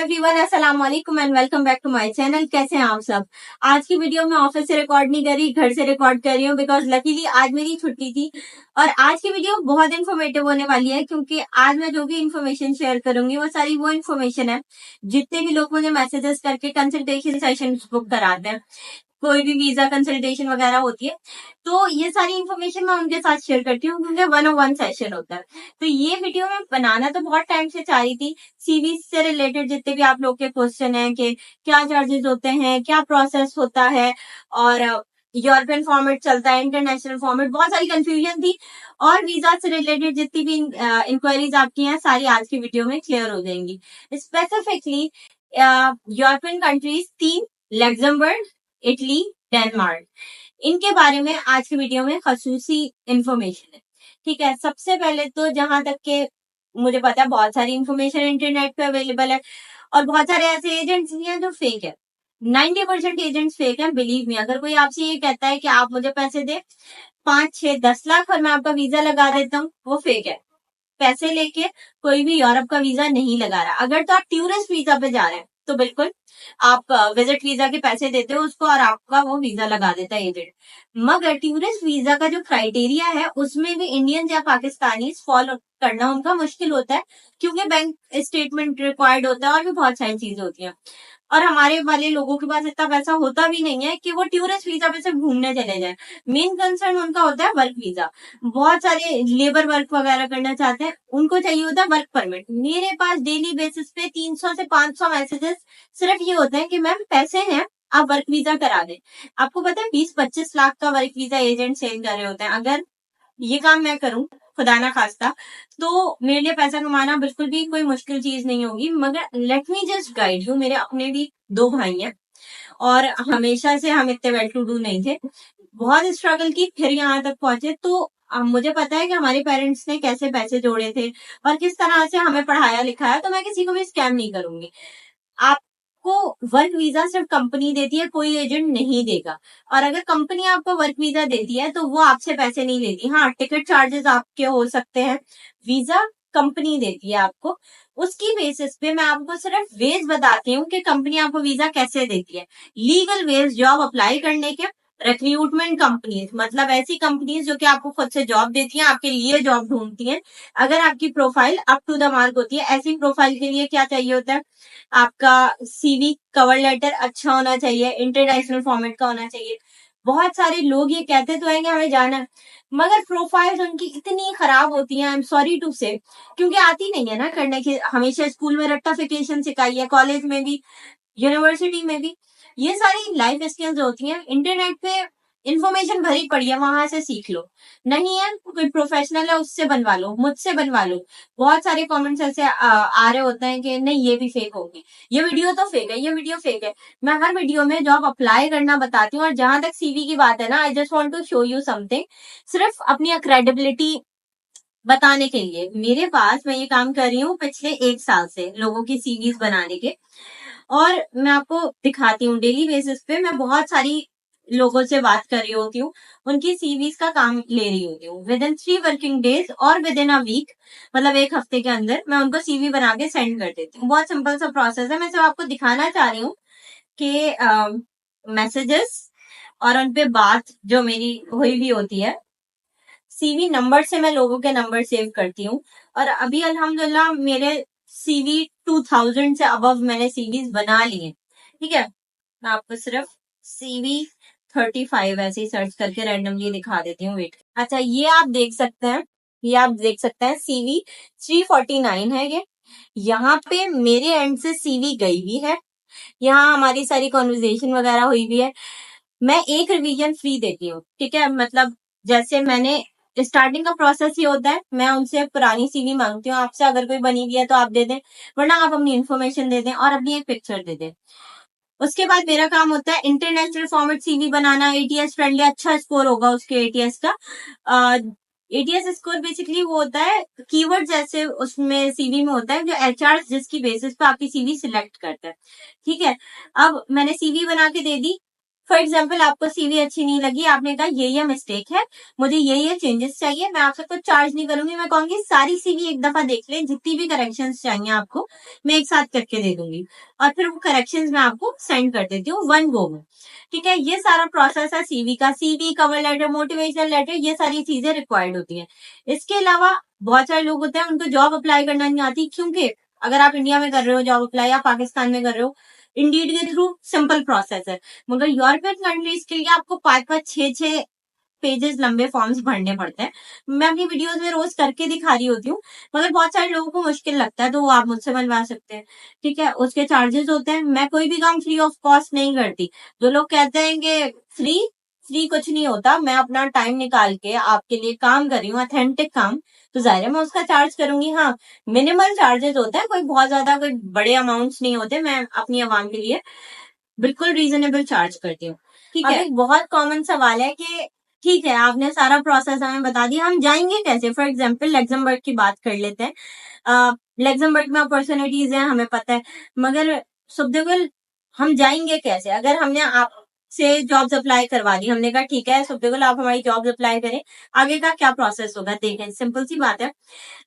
Everyone, अस्सलाम वालेकुम and welcome back to my channel. कैसे हैं आप सब। आज की वीडियो में ऑफिस से रिकॉर्ड नहीं कर रही, घर से रिकॉर्ड कर रही हूँ बिकॉज लकीली आज मेरी छुट्टी थी। और आज की वीडियो बहुत इन्फॉर्मेटिव होने वाली है क्योंकि आज मैं जो भी इन्फॉर्मेशन शेयर करूंगी वो सारी वो इन्फॉर्मेशन है जितने भी लोग मुझे मैसेजेस करके कंसल्टेशन सेशन बुक कराते हैं, कोई भी वीजा कंसल्टेशन वगैरह होती है, तो ये सारी इन्फॉर्मेशन मैं उनके साथ शेयर करती हूँ क्योंकि 101 सेशन होता है। तो ये वीडियो मैं बनाना तो बहुत टाइम से चाह रही थी। सीवी से रिलेटेड जितने भी आप लोग के क्वेश्चन हैं कि क्या चार्जेस होते हैं, क्या प्रोसेस होता है, और यूरोपियन फॉर्मेट चलता है, इंटरनेशनल फॉर्मेट, बहुत सारी कंफ्यूजन थी। और वीजा से रिलेटेड जितनी भी इंक्वायरीज आपकी हैं सारी आज की वीडियो में क्लियर हो जाएंगी। Specifically European countries 3, Luxembourg, Italy, Denmark, इनके बारे में आज की वीडियो में खसूसी इंफॉर्मेशन है। ठीक है, सबसे पहले तो जहां तक के मुझे पता है बहुत सारी इंफॉर्मेशन इंटरनेट पे अवेलेबल है और बहुत सारे ऐसे एजेंट्स भी हैं जो फेक है। 90% एजेंट्स फेक है, बिलीव मी। अगर कोई आपसे ये कहता है कि आप मुझे पैसे दे 5, 6, 10 लाख और मैं आपका वीजा लगा देता हूँ, वो फेक है। पैसे लेके कोई भी यूरोप का वीजा नहीं लगा रहा। अगर तो आप टूरिस्ट वीजा पे जा रहे हैं तो बिल्कुल आप विजिट वीजा के पैसे देते हो उसको और आपका वो वीजा लगा देता है एजेंट। मगर टूरिस्ट वीजा का जो क्राइटेरिया है उसमें भी इंडियन या पाकिस्तानी फॉलो करना उनका मुश्किल होता है क्योंकि बैंक स्टेटमेंट रिक्वायर्ड होता है और भी बहुत सारी चीजें होती हैं। और हमारे वाले लोगों के पास इतना पैसा होता भी नहीं है कि वो टूरिस्ट वीजा पे से घूमने चले जाए। मेन कंसर्न उनका होता है वर्क वीजा। बहुत सारे लेबर वर्क वगैरह करना चाहते हैं, उनको चाहिए होता है वर्क परमिट। मेरे पास डेली बेसिस पे 300 से 500 मैसेजेस सिर्फ ये होते हैं कि मैम पैसे हैं, आप वर्क वीजा करा दें। आपको पता है 20-25 लाख का वर्क वीजा एजेंट सेल कर रहे होते हैं। अगर ये काम मैं करूं, खुदा ना खास्ता, तो मेरे लिए पैसा कमाना बिल्कुल भी कोई मुश्किल चीज नहीं होगी। मगर let me just guide you, मेरे अपने भी 2 भाई हैं और हमेशा से हम इतने वेल टू डू नहीं थे, बहुत स्ट्रगल की फिर यहाँ तक पहुंचे। तो अब मुझे पता है कि हमारे पेरेंट्स ने कैसे पैसे जोड़े थे और किस तरह से हमें पढ़ाया लिखाया, तो मैं किसी को भी स्कैम नहीं करूंगी। आपको वर्क वीजा सिर्फ कंपनी देती है, कोई एजेंट नहीं देगा। और अगर कंपनी आपको वर्क वीजा देती है तो वो आपसे पैसे नहीं लेती। हाँ, टिकट चार्जेस आपके हो सकते हैं, वीजा कंपनी देती है आपको। उसकी बेसिस पे मैं आपको सिर्फ वेज बताती हूँ कि कंपनी आपको वीजा कैसे देती है। लीगल वेज जॉब अप्लाई करने के, रिक्रूटमेंट कंपनीज मतलब ऐसी कंपनीज जो कि आपको खुद से जॉब देती हैं, आपके लिए जॉब ढूंढती हैं। अगर आपकी profile up to the mark होती है, ऐसी प्रोफाइल के लिए क्या चाहिए होता है, आपका सीवी, कवर लेटर अच्छा होना चाहिए, इंटरनेशनल फॉर्मेट का होना चाहिए। बहुत सारे लोग ये कहते तो है कि हमें जाना है, मगर प्रोफाइल्स उनकी इतनी खराब होती हैं, आई एम सॉरी टू से, क्योंकि आती नहीं है ना करने की। हमेशा स्कूल में रट्टाफिकेशन सिखाई है, कॉलेज में भी, यूनिवर्सिटी में भी। ये सारी लाइफ स्किल्स होती हैं, इंटरनेट पे इंफॉर्मेशन भरी पड़ी है, वहां से सीख लो। नहीं है कोई प्रोफेशनल है उससे बनवा लो, मुझसे बनवा लो। बहुत सारे कमेंट्स ऐसे आ रहे होते हैं कि नहीं ये भी फेक होगी, ये वीडियो तो फेक है, ये वीडियो फेक है। मैं हर वीडियो में जॉब अप्लाई करना बताती हूँ। और जहां तक सीवी की बात है ना, I just want to show you something, सिर्फ अपनी क्रेडिबिलिटी बताने के लिए। मेरे पास, मैं ये काम कर रही हूँ पिछले 1 साल से लोगों की सीवीज बनाने के, और मैं आपको दिखाती हूँ डेली बेसिस पे। मैं बहुत सारी लोगों से बात कर रही होती हूँ, उनकी सीवीज का काम ले रही होती हूँ। विद इन 3 वर्किंग डेज और विद इन अ वीक, मतलब 1 हफ्ते के अंदर मैं उनको सीवी बना के सेंड कर देती हूँ। बहुत सिंपल सा प्रोसेस है। मैं सिर्फ आपको दिखाना चाह रही हूँ कि मैसेजेस और उनपे बात जो मेरी हुई भी होती है, सीवी नंबर से मैं लोगों के नंबर सेव करती हूँ। और अभी अल्हम्दुलिल्लाह मेरे सीवी 2000 से अबव मैंने सीवीज बना ली है। ठीक है, मैं आपको सिर्फ सीवी 35 ऐसे ही सर्च करके रैंडमली दिखा देती हूँ। वेट, अच्छा ये आप देख सकते हैं, ये आप देख सकते हैं सीवी 349 है ये। यहाँ पे मेरे एंड से सीवी गई भी है, यहाँ हमारी सारी कॉन्वर्जेशन वगैरह हुई भी है। मैं एक रिवीजन फ्री देती हूँ। ठीक है, मतलब जैसे मैंने स्टार्टिंग का प्रोसेस ये होता है, मैं उनसे पुरानी सीवी मांगती हूँ, आपसे अगर कोई बनी हुई है तो आप दे दें, वरना आप अपनी इन्फॉर्मेशन दे दें और अपनी एक पिक्चर दे दें। उसके बाद मेरा काम होता है इंटरनेशनल फॉर्मेट सीवी बनाना, एटीएस फ्रेंडली, अच्छा स्कोर होगा उसके एटीएस का। एटीएस स्कोर बेसिकली वो होता है कीवर्ड जैसे उसमें सीवी में होता है, जो एचआर जिसकी बेसिस पे आपकी सीवी सिलेक्ट करता है। ठीक है, अब मैंने सीवी बना के दे दी, फॉर एग्जाम्पल आपको सीवी अच्छी नहीं लगी, आपने कहा ये मिस्टेक है, मुझे ये चेंजेस चाहिए, मैं आपसे कुछ चार्ज नहीं करूंगी, मैं कहूंगी सारी सीवी एक दफा देख लें, जितनी भी करेक्शंस चाहिए आपको मैं एक साथ करके दे दूंगी और फिर वो करेक्शंस मैं आपको सेंड कर देती हूँ वन गो में। ठीक है, ये सारा प्रोसेस है सीवी का। CV, cover letter, motivational letter, ये सारी चीजें रिक्वायर्ड होती हैं। इसके अलावा बहुत सारे लोग होते हैं उनको जॉब अप्लाई करना नहीं आती, क्योंकि अगर आप इंडिया में कर रहे हो जॉब अप्लाई या पाकिस्तान में कर रहे हो, इंडीड के थ्रू सिंपल प्रोसेस है, मगर यूरोपियन कंट्रीज के लिए आपको 5-5, 6-6 पेजेस लंबे फॉर्म्स भरने पड़ते हैं। मैं अपनी वीडियोस में रोज करके दिखा रही होती हूँ, मगर बहुत सारे लोगों को मुश्किल लगता है, तो वो आप मुझसे बनवा सकते हैं। ठीक है, उसके चार्जेस होते हैं। मैं कोई भी काम फ्री ऑफ कॉस्ट नहीं करती। जो लोग कहते हैं कि फ्री फ्री कुछ नहीं होता, मैं अपना टाइम निकाल के आपके लिए काम कर रही हूँ, ऑथेंटिक काम, तो जाहिर है मैं उसका चार्ज करूंगी। हाँ, मिनिमल चार्जेस होते हैं, कोई बहुत ज्यादा कोई बड़े अमाउंट्स नहीं होते। मैं अपनी आवाम के लिए बिल्कुल रीजनेबल चार्ज करती हूँ। ठीक है, एक बहुत कॉमन सवाल है कि ठीक है आपने सारा प्रोसेस हमें बता दिया, हम जाएंगे कैसे? फॉर एग्जाम्पल लग्जमबर्ग की बात कर लेते हैं। लग्जमबर्ग में अपॉर्चुनिटीज हैं, हमें पता है, मगर सुब्देगुल हम जाएंगे कैसे? अगर हमने आपसे जॉब्स अप्लाई करवा दी, हमने कहा ठीक है सुब्देगुल आप हमारी जॉब्स अप्लाई करें, आगे का क्या प्रोसेस होगा? देखें, सिंपल सी बात है,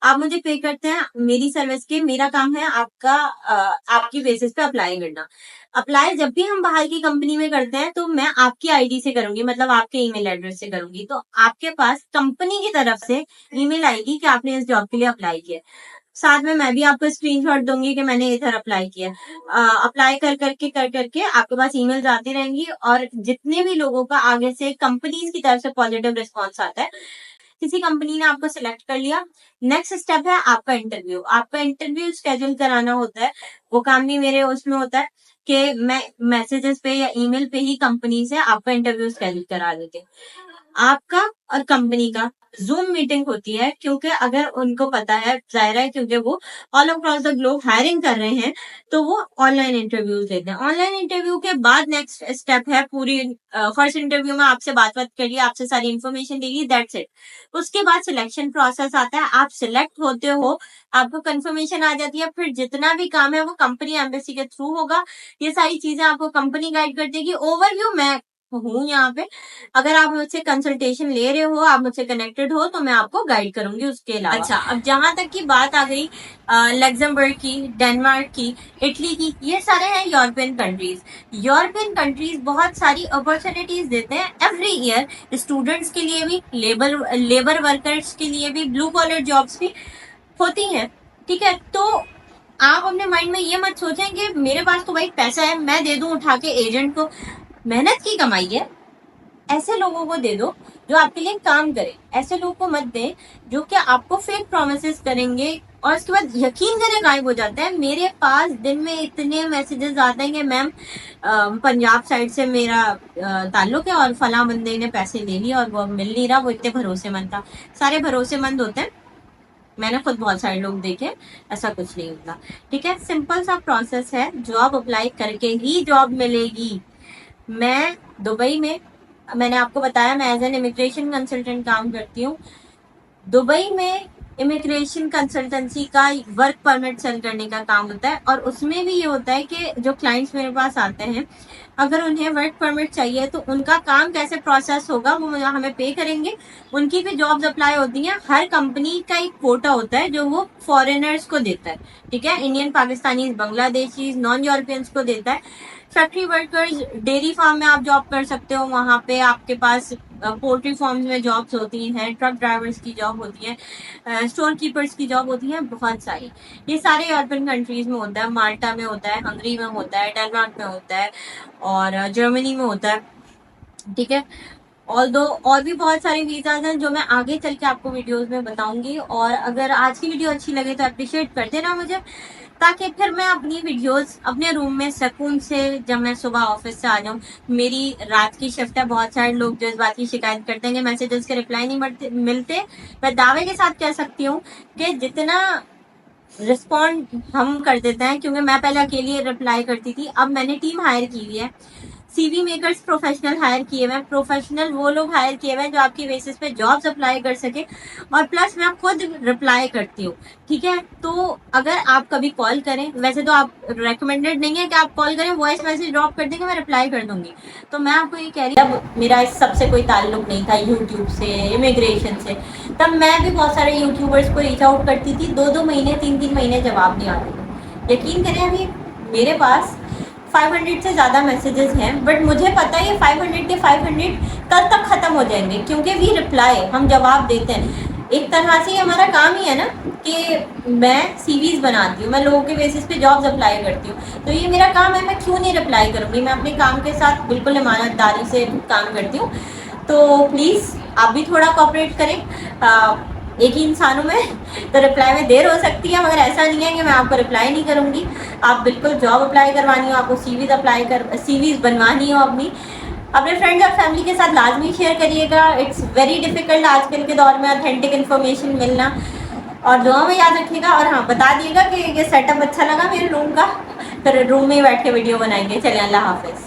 आप मुझे पे करते हैं मेरी सर्विस के, मेरा काम है आपकी बेसिस पे अप्लाई करना। अप्लाई जब भी हम बाहर की कंपनी में करते हैं तो मैं आपकी आईडी से करूंगी, मतलब आपके ईमेल एड्रेस से करूंगी, तो आपके पास कंपनी की तरफ से ईमेल आएगी कि आपने इस जॉब के लिए अप्लाई किया। साथ में मैं भी आपको स्क्रीनशॉट दूंगी कि मैंने इधर अप्लाई किया। अप्लाई कर करके आपके पास ईमेल्स आती रहेंगी, और जितने भी लोगों का आगे से कंपनीज की तरफ से पॉजिटिव रिस्पॉन्स आता है, किसी कंपनी ने आपको सिलेक्ट कर लिया, नेक्स्ट स्टेप है आपका इंटरव्यू। आपका इंटरव्यू स्केड्यूल कराना होता है, वो काम भी मेरे उसमें होता है कि मैं मैसेजेस पे या ईमेल पे ही कंपनी से आपका इंटरव्यू स्केड्यूल करा देती हूँ। आपका और कंपनी का जूम मीटिंग होती है, क्योंकि अगर उनको पता है, जाहिर है क्योंकि वो all across the globe hiring कर रहे हैं, तो वो ऑनलाइन इंटरव्यूज लेते हैं। ऑनलाइन इंटरव्यू के बाद नेक्स्ट स्टेप है पूरी फर्स्ट इंटरव्यू में आपसे बात करिए, आपसे सारी इन्फॉर्मेशन देगी, दैट्स इट। उसके बाद सिलेक्शन प्रोसेस आता है, आप सिलेक्ट होते हो, आपको कंफर्मेशन आ जाती है, फिर जितना भी काम है वो कंपनी एम्बेसी के थ्रू होगा। ये सारी चीजें आपको कंपनी गाइड कर देगी। ओवरव्यू मैं हूँ यहाँ पे, अगर आप मुझसे कंसल्टेशन ले रहे हो, आप मुझसे कनेक्टेड हो, तो मैं आपको गाइड करूंगी उसके अलावा। अच्छा, अब जहां तक की बात आ गई लग्जमबर्ग की, डेनमार्क की, इटली की, ये सारे हैं यूरोपियन कंट्रीज। यूरोपियन कंट्रीज बहुत सारी अपॉर्चुनिटीज देते हैं एवरी ईयर, स्टूडेंट्स के लिए भी, लेबर वर्कर्स के लिए भी, ब्लू कॉलर जॉब्स भी होती हैं। ठीक है, तो आप अपने माइंड में ये मत सोचें कि मेरे पास तो भाई पैसा है, मैं दे दूं उठा के एजेंट को। मेहनत की कमाई है, ऐसे लोगों को दे दो जो आपके लिए काम करे। ऐसे लोगों को मत दें जो कि आपको फेक प्रोमिसेस करेंगे और उसके बाद यकीन करें गायब हो जाते हैं। मेरे पास दिन में इतने मैसेजेस आते हैं कि मैम पंजाब साइड से मेरा ताल्लुक है और फला बंदे ने पैसे ले लिए और वो अब मिल नहीं रहा, वो इतने भरोसेमंद था। सारे भरोसेमंद होते हैं, मैंने खुद बहुत सारे लोग देखे, ऐसा कुछ नहीं होता। ठीक है, सिंपल सा प्रोसेस है, जॉब अप्लाई करके ही जॉब मिलेगी। मैं दुबई में, मैंने आपको बताया मैं एज एन इमिग्रेशन कंसल्टेंट काम करती हूँ। दुबई में इमिग्रेशन कंसल्टेंसी का वर्क परमिट सेल करने का काम होता है, और उसमें भी ये होता है कि जो क्लाइंट्स मेरे पास आते हैं, अगर उन्हें वर्क परमिट चाहिए तो उनका काम कैसे प्रोसेस होगा, वो हमें पे करेंगे। उनकी भी जॉब्स अप्लाई होती हैं। हर कंपनी का एक कोटा होता है जो वो फॉरेनर्स को देता है। ठीक है, Indian, Pakistani, Bangladeshi, non Europeans को देता है। फैक्ट्री वर्कर्स, डेयरी फार्म में आप जॉब कर सकते हो, वहां पे आपके पास पोल्ट्री फार्म्स में जॉब्स होती हैं, ट्रक ड्राइवर्स की जॉब होती है, स्टोर कीपर्स की जॉब होती है, बहुत सारी। ये सारे यूरोपियन कंट्रीज में होता है, माल्टा में होता है, हंगरी में होता है, डेनमार्क में होता है, और जर्मनी में होता है। ठीक है, और भी बहुत सारे वीजाज हैं जो मैं आगे चल के आपको वीडियोस में बताऊंगी। और अगर आज की वीडियो अच्छी लगे तो अप्रिशिएट कर देना मुझे, ताकि फिर मैं अपनी वीडियोस अपने रूम में सुकून से, जब मैं सुबह ऑफिस से आ जाऊं, मेरी रात की शिफ्ट है, बहुत सारे लोग जो इस बात की शिकायत करते हैं कि मैसेजेस के रिप्लाई नहीं मिलते। मैं दावे के साथ कह सकती हूँ कि जितना रिस्पॉन्ड हम कर देते हैं, क्योंकि मैं पहले अकेली रिप्लाई करती थी, अब मैंने टीम हायर की हुई है, सीवी मेकर्स प्रोफेशनल हायर किए हुए हैं, प्रोफेशनल वो लोग हायर किए हुए हैं जो आपकी बेसिस पे जॉब्स अप्लाई कर सके, और प्लस मैं खुद रिप्लाई करती हूँ, ठीक है। तो अगर आप कभी कॉल करें, वैसे तो आप रेकमेंडेड नहीं है कि आप कॉल करें, वॉइस मैसेज ड्रॉप कर देंगे, मैं रिप्लाई कर दूंगी। तो मैं आपको ये कह रही हूँ, अब मेरा इस सबसे कोई ताल्लुक नहीं था, यूट्यूब से, इमिग्रेशन से, तब मैं भी बहुत सारे यूट्यूबर्स को रीच आउट करती थी, 2-2 महीने 3-3 महीने जवाब नहीं आते थे। यकीन करें अभी मेरे पास 500 से ज़्यादा मैसेजेस हैं, बट मुझे पता है ये 500 के 500 कल तक ख़त्म हो जाएंगे, क्योंकि वी रिप्लाई, हम जवाब देते हैं। एक तरह से हमारा काम ही है ना कि मैं सीवीज बनाती हूँ, मैं लोगों के बेसिस पे जॉब्स अप्लाई करती हूँ, तो ये मेरा काम है, मैं क्यों नहीं रिप्लाई करूँगी। मैं अपने काम के साथ बिल्कुल ईमानदारी से काम करती हूँ। तो प्लीज़ आप भी थोड़ा कोऑपरेट करें। एक ही इंसान हूँ मैं, तो रिप्लाई में देर हो सकती है, मगर ऐसा नहीं है कि मैं आपको रिप्लाई नहीं करूँगी। आप बिल्कुल जॉब अप्लाई करवानी हो, आपको सीवीज बनवानी हो अपने फ्रेंड्स और फैमिली के साथ लाजमी शेयर करिएगा। इट्स वेरी डिफिकल्ट आजकल के दौर में ऑथेंटिक इन्फॉर्मेशन मिलना, और दुआ में याद रखिएगा। और हाँ, बता दिएगा कि ये सेटअप अच्छा लगा मेरे रूम का, फिर रूम में ही बैठ के वीडियो बनाएंगे। चलिए, अल्लाह हाफिज़।